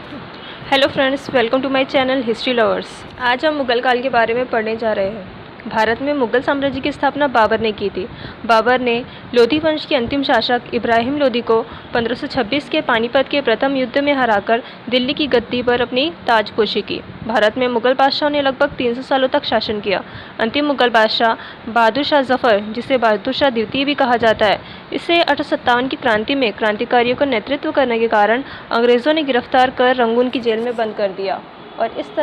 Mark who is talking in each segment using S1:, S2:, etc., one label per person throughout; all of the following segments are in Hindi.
S1: Hello friends, welcome to my channel history lovers. आज हम मुग़ल काल के बारे में पढ़ने जा रहे हैं। भारत में मुग़ल साम्राज्य की स्थापना बाबर ने की थी। बाबर ने लोधी वंश के अंतिम शासक इब्राहिम लोदी को 1526 के पानीपत के प्रथम युद्ध में हराकर दिल्ली की गद्दी पर अपनी ताजपोशी की। भारत में मुग़ल बादशाहों ने लगभग 300 सालों तक शासन किया। अंतिम मुग़ल बादशाह बहादुर शाह जफ़र, जिसे बहादुर शाह द्वितीय भी कहा जाता है, इसे 1857 की क्रांति में क्रांतिकारियों का नेतृत्व करने के कारण अंग्रेज़ों ने गिरफ्तार कर रंगून की जेल में बंद कर दिया और इस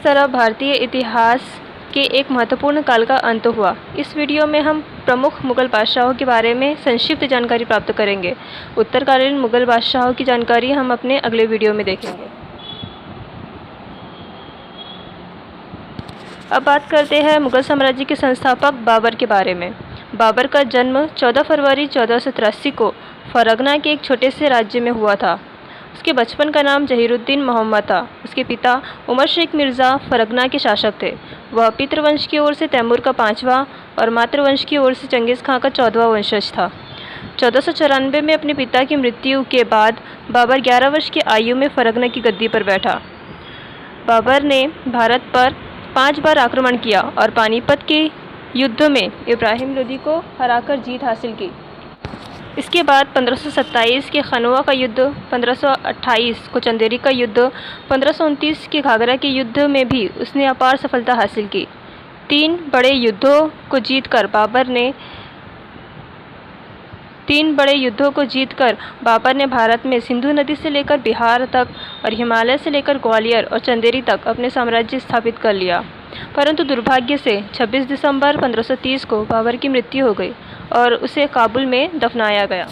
S1: तरह भारतीय इतिहास के एक महत्वपूर्ण काल का अंत हुआ। इस वीडियो में हम प्रमुख मुग़ल बादशाहों के बारे में संक्षिप्त जानकारी प्राप्त करेंगे। उत्तरकालीन मुग़ल बादशाहों की जानकारी हम अपने अगले वीडियो में देखेंगे। अब बात करते हैं मुग़ल साम्राज्य के संस्थापक बाबर के बारे में। बाबर का जन्म 14 फरवरी 1483 को फरगना के एक छोटे से राज्य में हुआ था। उसके बचपन का नाम जहीरुद्दीन मोहम्मद था। उसके पिता उमर शेख मिर्ज़ा फरगना के शासक थे। वह पितृवंश की ओर से तैमूर का 5वां और मातृवंश की ओर से चंगेज़ खां का 14वां वंशज था। 1494 में अपने पिता की मृत्यु के बाद बाबर 11 वर्ष की आयु में फरगना की गद्दी पर बैठा। बाबर ने भारत पर 5 बार आक्रमण किया और पानीपत के युद्ध में इब्राहिम लोदी को हराकर जीत हासिल की। इसके बाद 1527 के खनवा का युद्ध, 1528 को चंदेरी का युद्ध, 1529 के घाघरा के युद्ध में भी उसने अपार सफलता हासिल की। 3 बड़े युद्धों को जीतकर बाबर ने भारत में सिंधु नदी से लेकर बिहार तक और हिमालय से लेकर ग्वालियर और चंदेरी तक अपने साम्राज्य स्थापित कर लिया। परंतु दुर्भाग्य से 26 दिसंबर 1530 को बाबर की मृत्यु हो गई और उसे काबुल में दफनाया गया।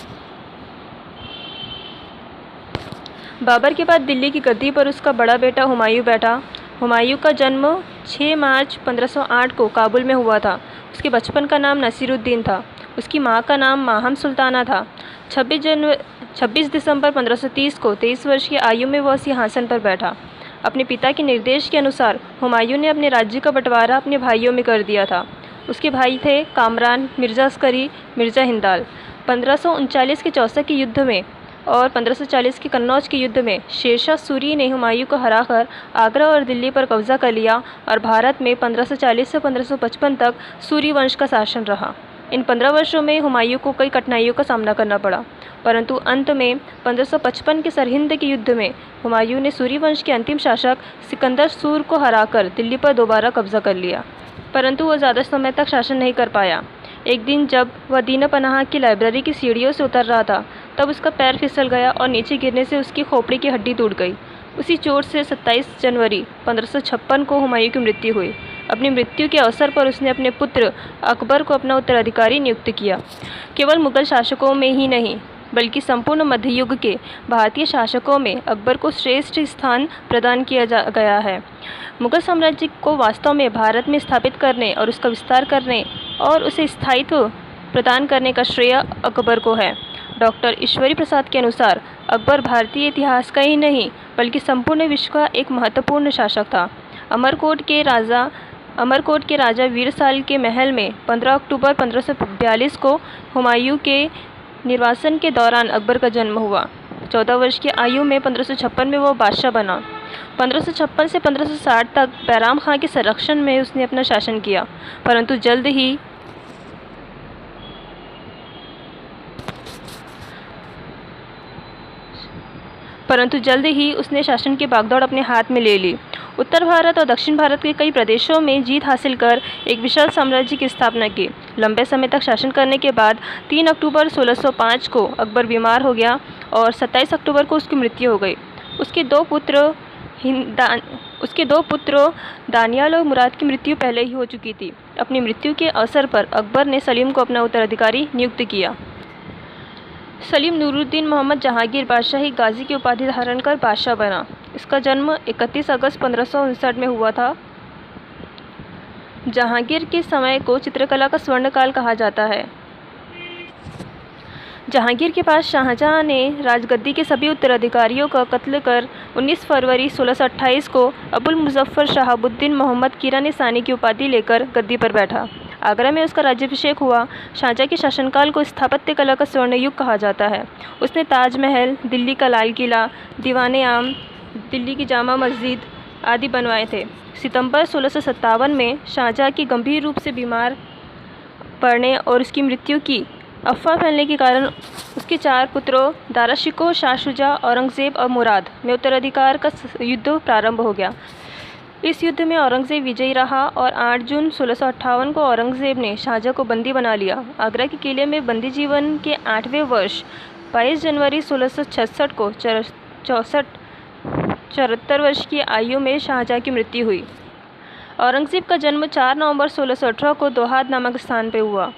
S1: बाबर के बाद दिल्ली की गद्दी पर उसका बड़ा बेटा हुमायूं बैठा। हुमायूं का जन्म 6 मार्च 1508 को काबुल में हुआ था। उसके बचपन का नाम नसीरुद्दीन था। उसकी माँ का नाम माहम सुल्ताना था। 26 दिसंबर 1530 को 23 वर्ष की आयु में वह सिंहासन पर बैठा। अपने पिता के निर्देश के अनुसार हुमायूं ने अपने राज्य का बंटवारा अपने भाइयों में कर दिया था। उसके भाई थे कामरान, मिर्ज़ा अस्करी, मिर्ज़ा हिंदाल। 1539 के चौसा के युद्ध में और 1540 के कन्नौज के युद्ध में शेरशाह सूरी ने हुमायूं को हराकर आगरा और दिल्ली पर कब्जा कर लिया और भारत में 1540 से 1555 तक सूरी वंश का शासन रहा। इन 15 वर्षों में हुमायूं को कई कठिनाइयों का सामना करना पड़ा, परंतु अंत में 1555 के सरहिंद के युद्ध में हुमायूं ने सूरी वंश के अंतिम शासक सिकंदर सूर को हराकर दिल्ली पर दोबारा कब्जा कर लिया, परंतु वह ज़्यादा समय तक शासन नहीं कर पाया। एक दिन जब वह दीन पनाह की लाइब्रेरी की सीढ़ियों से उतर रहा था, तब उसका पैर फिसल गया और नीचे गिरने से उसकी खोपड़ी की हड्डी टूट गई। उसी चोट से 27 जनवरी 1556 को हुमायूं की मृत्यु हुई। अपनी मृत्यु के अवसर पर उसने अपने पुत्र अकबर को अपना उत्तराधिकारी नियुक्त किया। केवल मुग़ल शासकों में ही नहीं, बल्कि संपूर्ण मध्ययुग के भारतीय शासकों में अकबर को श्रेष्ठ स्थान प्रदान किया गया है। मुग़ल साम्राज्य को वास्तव में भारत में स्थापित करने और उसका विस्तार करने और उसे स्थायित्व प्रदान करने का श्रेय अकबर को है। डॉक्टर ईश्वरी प्रसाद के अनुसार अकबर भारतीय इतिहास का ही नहीं, बल्कि संपूर्ण विश्व का एक महत्वपूर्ण शासक था। अमरकोट के राजा वीरसाल के महल में 15 अक्टूबर 1542 को हुमायूं के निर्वासन के दौरान अकबर का जन्म हुआ। 14 वर्ष की आयु में 1556 में वो बादशाह बना। 1556 से 1560 तक बैराम खां के संरक्षण में उसने अपना शासन किया, परंतु जल्द ही उसने शासन की बागडोर अपने हाथ में ले ली। उत्तर भारत और दक्षिण भारत के कई प्रदेशों में जीत हासिल कर एक विशाल साम्राज्य की स्थापना की। लंबे समय तक शासन करने के बाद 3 अक्टूबर 1605 को अकबर बीमार हो गया और 27 अक्टूबर को उसकी मृत्यु हो गई। उसके दो पुत्रों दानियाल और मुराद की मृत्यु पहले ही हो चुकी थी। अपनी मृत्यु के अवसर पर अकबर ने सलीम को अपना उत्तराधिकारी नियुक्त किया। सलीम नूरुद्दीन मोहम्मद जहांगीर बादशाही गाजी की उपाधि धारण कर बादशाह बना। इसका जन्म 31 अगस्त 1559 में हुआ था। जहांगीर के समय को चित्रकला का स्वर्णकाल कहा जाता है। जहांगीर के पास शाहजहां ने राजगद्दी के सभी उत्तराधिकारियों का कत्ल कर 19 फरवरी 1628 को अबुल मुजफ्फर शहाबुद्दीन मोहम्मद कीरानी सानी की उपाधि लेकर गद्दी पर बैठा। आगरा में उसका राज्याभिषेक हुआ। शाहजहाँ के शासनकाल को स्थापत्य कला का स्वर्ण युग कहा जाता है। उसने ताजमहल, दिल्ली का लाल किला, दीवाने आम, दिल्ली की जामा मस्जिद आदि बनवाए थे। सितंबर 1657 में शाहजहाँ की गंभीर रूप से बीमार पड़ने और उसकी मृत्यु की अफवाह फैलने के कारण उसके 4 पुत्रों दारा शिकोह, शाह शुजा, औरंगज़ेब और मुराद में उत्तराधिकार का युद्ध प्रारंभ हो गया। इस युद्ध में औरंगज़ेब विजयी रहा और 8 जून 1658 को औरंगज़ेब ने शाहजहाँ को बंदी बना लिया। आगरा के किले में बंदी जीवन के 8वें वर्ष 22 जनवरी 1666 को 74 वर्ष की आयु में शाहजहाँ की मृत्यु हुई। औरंगज़ेब का जन्म 4 नवंबर 1618 को दोहाद नामक स्थान पर हुआ।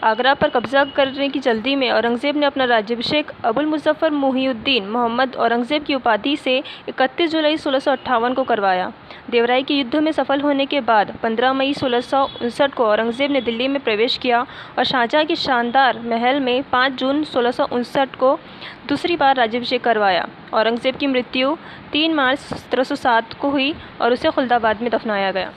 S1: आगरा पर कब्जा करने की जल्दी में औरंगज़ेब ने अपना राज्याभिषेक अबुल मुज़फ़्फ़र मुहिउद्दीन मोहम्मद औरंगज़ेब की उपाधि से 31 जुलाई 1658 को करवाया। देवराई के युद्ध में सफल होने के बाद 15 मई 1659 को औरंगज़ेब ने दिल्ली में प्रवेश किया और शाहजहाँ के शानदार महल में 5 जून 1659 को दूसरी बार राज्याभिषेक करवाया। औरंगज़ेब की मृत्यु 3 मार्च 1707 को हुई और उसे खुलदाबाद में दफनाया गया।